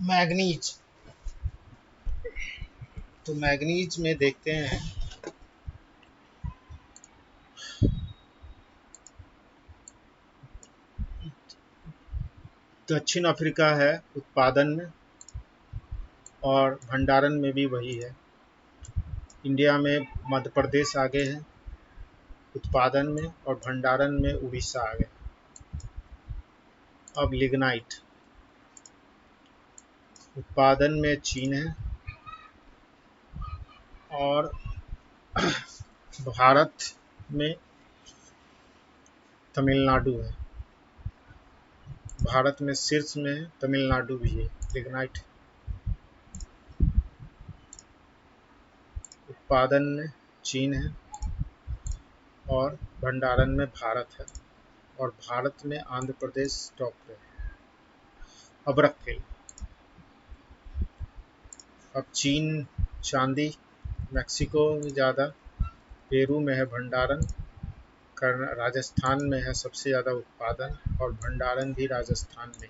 Manganese. तो manganese में देखते हैं दक्षिण अफ्रीका है उत्पादन में, और भंडारण में भी वही है। इंडिया में मध्य प्रदेश आगे है उत्पादन में, और भंडारण में उड़ीसा आगे। अब लिग्नाइट उत्पादन में चीन है, और भारत में तमिलनाडु है। भारत में शीर्ष में है, तमिलनाडु भी है। लिग्नाइट उत्पादन में चीन है, और भंडारण में भारत है, और भारत में आंध्र प्रदेश टॉप पे है। अब्रक तेल। अब चीन चांदी, मैक्सिको में ज़्यादा, पेरू में है भंडारण, राजस्थान में है सबसे ज़्यादा उत्पादन, और भंडारण भी राजस्थान में।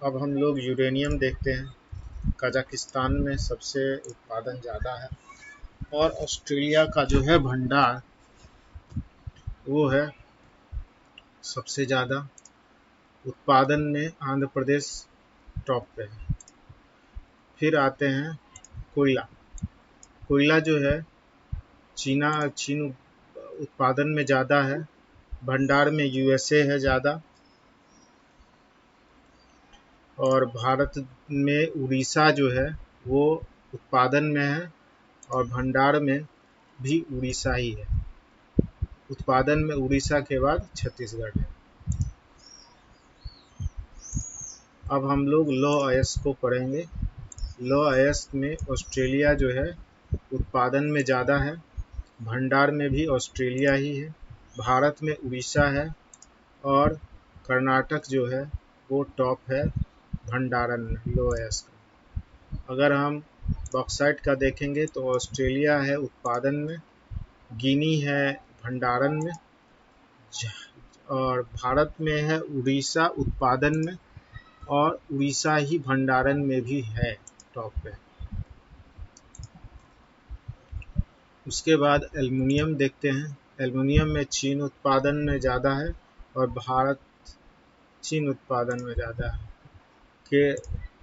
अब हम लोग यूरेनियम देखते हैं। कजाकिस्तान में सबसे उत्पादन ज़्यादा है, और ऑस्ट्रेलिया का जो है भंडार वो है सबसे ज़्यादा। उत्पादन में आंध्र प्रदेश टॉप पे है। फिर आते हैं कोयला। कोयला जो है चीन उत्पादन में ज़्यादा है, भंडार में यूएसए है ज़्यादा, और भारत में उड़ीसा जो है वो उत्पादन में है, और भंडार में भी उड़ीसा ही है। उत्पादन में उड़ीसा के बाद छत्तीसगढ़ है। अब हम लोग लौह अयस्क को पढ़ेंगे। लौह अयस्क में ऑस्ट्रेलिया जो है उत्पादन में ज़्यादा है, भंडार में भी ऑस्ट्रेलिया ही है, भारत में उड़ीसा है, और कर्नाटक जो है वो टॉप है भंडारण में लौह अयस्क। अगर हम बॉक्साइट का देखेंगे तो ऑस्ट्रेलिया है उत्पादन में, गिनी है भंडारण में, और भारत में है उड़ीसा उत्पादन में, और उड़ीसा ही भंडारण में भी है टॉप पे। उसके बाद एल्युमिनियम देखते हैं। एल्युमिनियम में चीन उत्पादन में ज़्यादा है, और भारत चीन उत्पादन में ज़्यादा है। के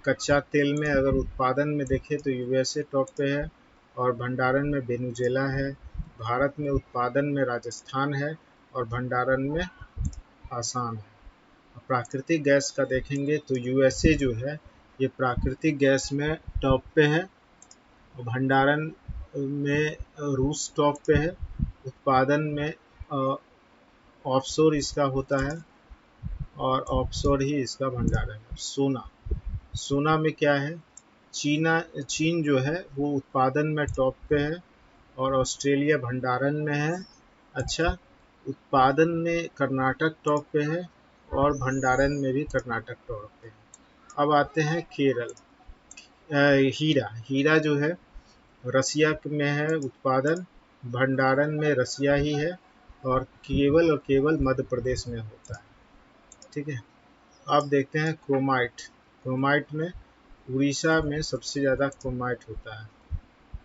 कच्चा तेल में अगर उत्पादन में देखें तो यूएसए टॉप पे है, और भंडारण में वेनेजुएला है। भारत में उत्पादन में राजस्थान है, और भंडारण में आसाम है। प्राकृतिक गैस का देखेंगे तो यूएसए जो है ये प्राकृतिक गैस में टॉप पे है, भंडारण में रूस टॉप पे है, उत्पादन में ऑफशोर इसका होता है, और ऑफशोर ही इसका भंडारण है। सोना में क्या है, चीन जो है वो उत्पादन में टॉप पे है, और ऑस्ट्रेलिया भंडारण में है। अच्छा, उत्पादन में कर्नाटक टॉप पे है, और भंडारण में भी कर्नाटक टॉप पे है। अब आते हैं केरल। हीरा जो है रसिया में है उत्पादन, भंडारण में रसिया ही है, और केवल मध्य प्रदेश में होता है। ठीक है। अब देखते हैं क्रोमाइट। क्रोमाइट में उड़ीसा में सबसे ज़्यादा क्रोमाइट होता है।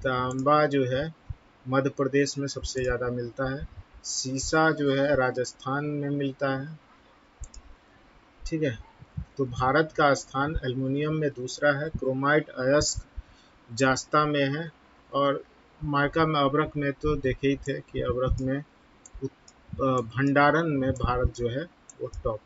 तांबा जो है मध्य प्रदेश में सबसे ज़्यादा मिलता है। सीसा जो है राजस्थान में मिलता है। ठीक है। तो भारत का स्थान एल्युमिनियम में दूसरा है। क्रोमाइट अयस्क जास्ता में है, और माइका में अब्रक में तो देखे ही थे कि अब्रक में भंडारण में भारत जो है वो टॉप